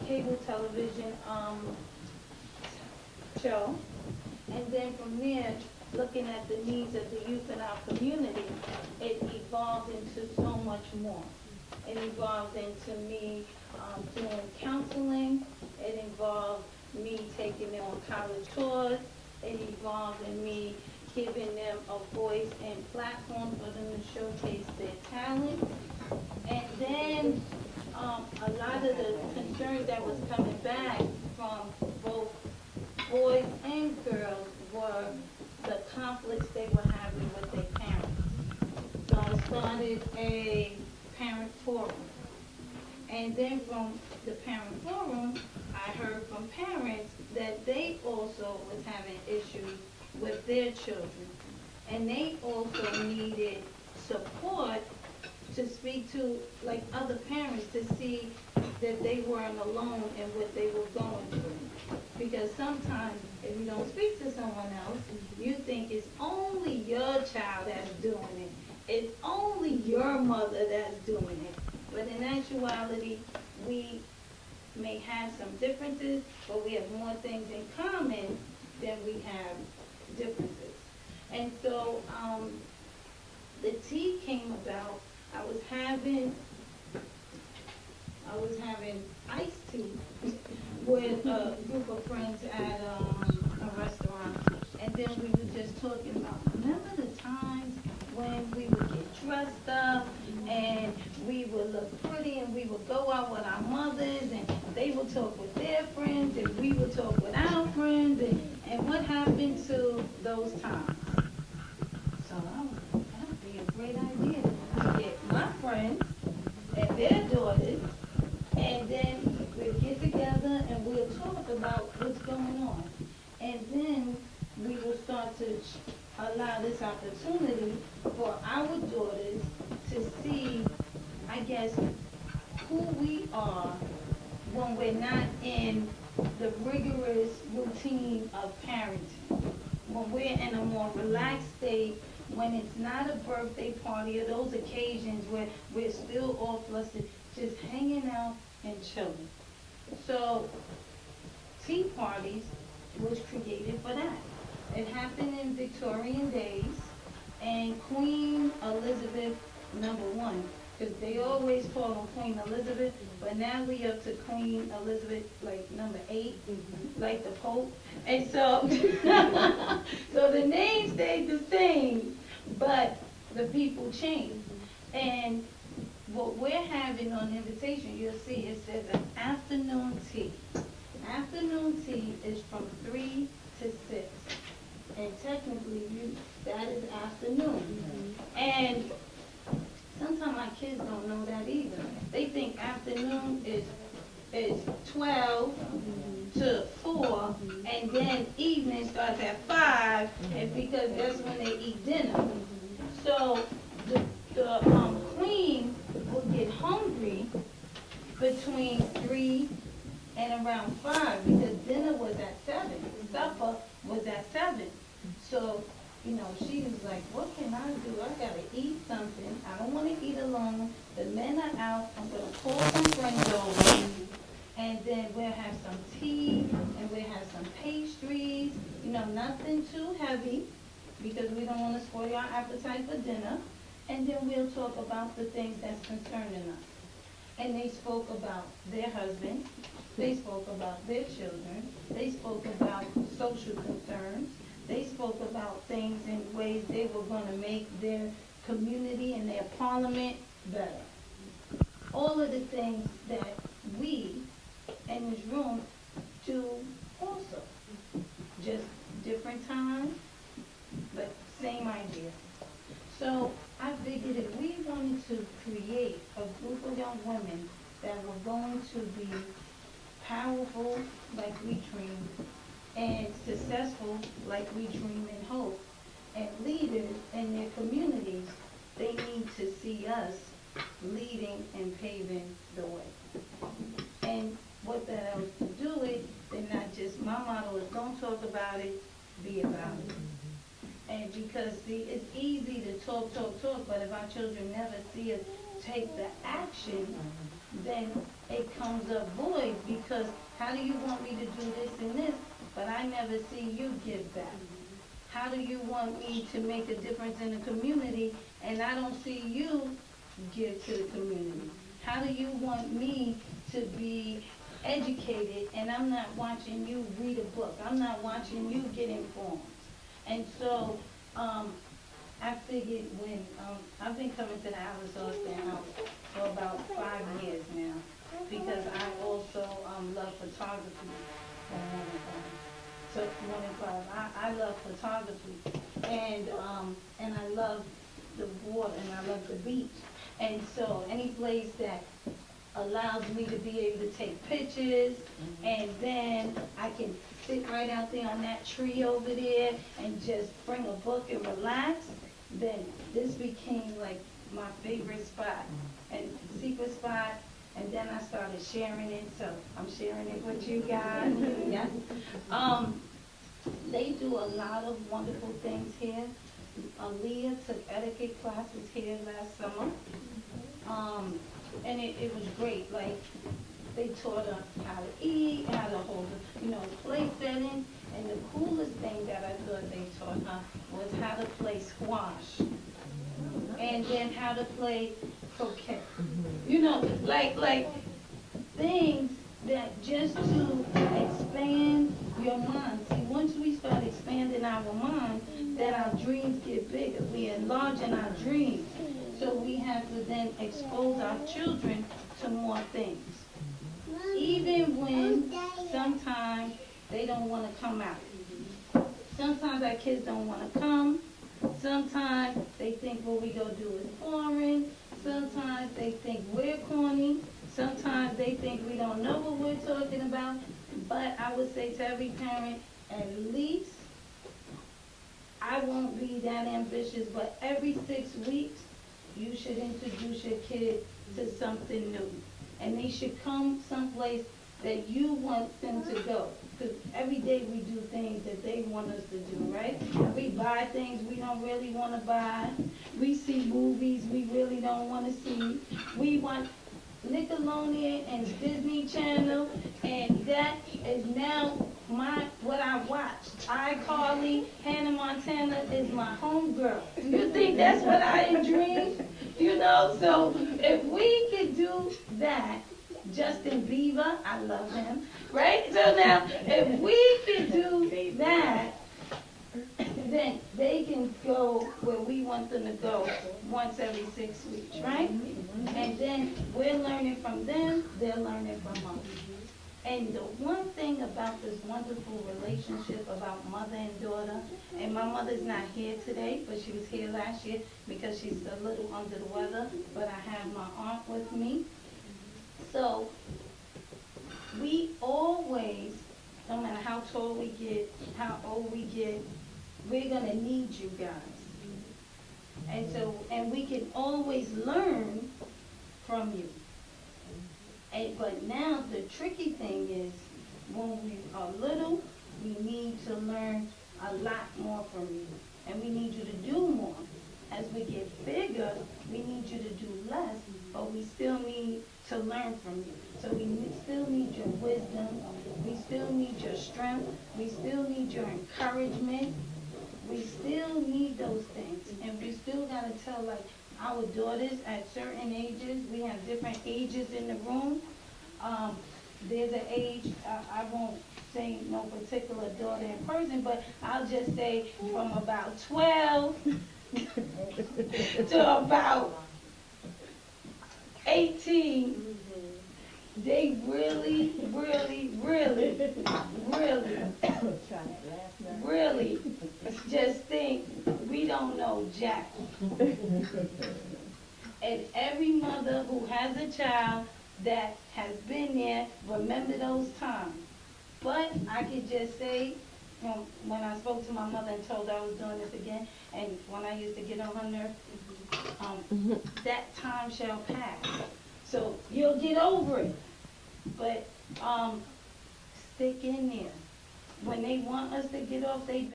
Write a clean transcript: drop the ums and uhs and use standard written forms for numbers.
cable television show. And then from there, looking at the needs of the youth in our community, it evolved into so much more. It evolved into me doing counseling. It involved me taking them on college tours. It evolved in me giving them a voice and platform for them to showcase their talent. And then a lot of the concerns that was coming back from both boys and girls were the conflicts they were having with their parents. So I started a parent forum. And then from the parent forum, I heard from parents that they also was having issues with their children. And they also needed support to speak to like other parents to see that they weren't alone in what they were going through. Because sometimes if you don't speak to someone else, you think it's only your child that's doing it. It's only your mother that's doing it. But in actuality, we may have some differences, but we have more things in common than we have differences. And so the tea came about. I was having iced tea with a group of friends at a restaurant, and then we were just talking about, remember the times when we would get dressed up and we would look pretty and we would go out with our mothers and they would talk with their friends and we would talk with our friends, and what happened to those times? So that'd be a great idea to get my friends and their daughters, and then we'll get together and we'll talk about what's going on. And then we will start to allow this opportunity for our daughters to see, I guess, who we are when we're not in the rigorous routine of parenting. When we're in a more relaxed state, when it's not a birthday party or those occasions where we're still all flustered, just hanging out and chilling. So, tea parties was created for that. It happened in Victorian days, and Queen Elizabeth #1, because they always call them Queen Elizabeth, but now we up to Queen Elizabeth, like #8, like the Pope. And so, so the name stayed the same, but the people changed. And what we're having on the invitation, you'll see it says an afternoon tea. Afternoon tea is from 3 to 6. And technically, that is afternoon. And sometimes my kids don't know that either. They think afternoon is 12 to 4, and then evening starts at 5, and because that's when they eat dinner. So the queen would get hungry between 3 and around 5 because dinner was at 7. Supper was at 7. So, she was like, what can I do? I gotta eat something. I don't want to eat alone. The men are out. I'm gonna call some friends over, and then we'll have some tea, and we'll have some pastries. Nothing too heavy because we don't want to spoil our appetite for dinner. And then we'll talk about the things that's concerning us. And they spoke about their husband. They spoke about their children. They spoke about social concerns. They spoke about things in ways they were going to make their community and their parliament better. All of the things that we in this room do also. Just different times, but same idea. So I figured if we wanted to create a group of young women that were going to be powerful like we dream, and successful like we dream and hope, and leaders in their communities, they need to see us leading and paving the way. And what that else to do it, then not just, my motto is don't talk about it, be about it. And because, see, it's easy to talk, but if our children never see us take the action, then it comes up void, because how do you want me to do this and this, but I never see you give back? How do you want me to make a difference in the community and I don't see you give to the community? How do you want me to be educated and I'm not watching you read a book? I'm not watching you get informed. And so I figured when I've been coming to the Alice Austen house for about 5 years now, because I also love photography. So I love photography, and I love the water, and I love the beach, and so any place that allows me to be able to take pictures, and then I can sit right out there on that tree over there and just bring a book and relax, then this became like my favorite spot and secret spot. And then I started sharing it, so I'm sharing it with you guys. Yes. They do a lot of wonderful things here. Leah took etiquette classes here last summer. And it was great. Like, they taught her how to eat, how to hold a place setting. And the coolest thing that I thought they taught her was how to play squash. And then how to play croquet. Like things that just to expand your mind. See, once we start expanding our mind, then our dreams get bigger. We enlarge in our dreams. So we have to then expose our children to more things. Even when sometimes they don't want to come out. Sometimes our kids don't want to come. Sometimes they think what we go do is foreign. Sometimes they think we're corny. Sometimes they think we don't know what we're talking about. But I would say to every parent, at least I won't be that ambitious, but every 6 weeks you should introduce your kid to something new. And they should come someplace that you want them to go. Because every day we do things that they want us to do, right? We buy things we don't really want to buy. We see movies we really don't want to see. We want Nickelodeon and Disney Channel, and that is now what I watch. iCarly, Hannah Montana is my homegirl. You think that's what I dream? So if we could do that, Justin Bieber, I love him, right? So now, if we can do that, then they can go where we want them to go once every 6 weeks, right? And then we're learning from them, they're learning from us. And the one thing about this wonderful relationship about mother and daughter, and my mother's not here today, but she was here last year because she's a little under the weather, but I have my aunt with me. So we always, no matter how tall we get, how old we get, we're gonna need you guys. And we can always learn from you. But now the tricky thing is, when we are little, we need to learn a lot more from you. And we need you to do more. As we get bigger, we need you to do less, but we still need to learn from you. So we still need your wisdom. We still need your strength. We still need your encouragement. We still need those things. And we still got to tell, like, our daughters at certain ages, we have different ages in the room. There's an age, I won't say no particular daughter in person, but I'll just say from about 12 to about 18, they really just think we don't know jack. And every mother who has a child that has been there, remember those times. But I could just say, when I spoke to my mother and told her I was doing this again, and when I used to get on her nerves, that time shall pass. So you'll get over it. But stick in there. When they want us to get off their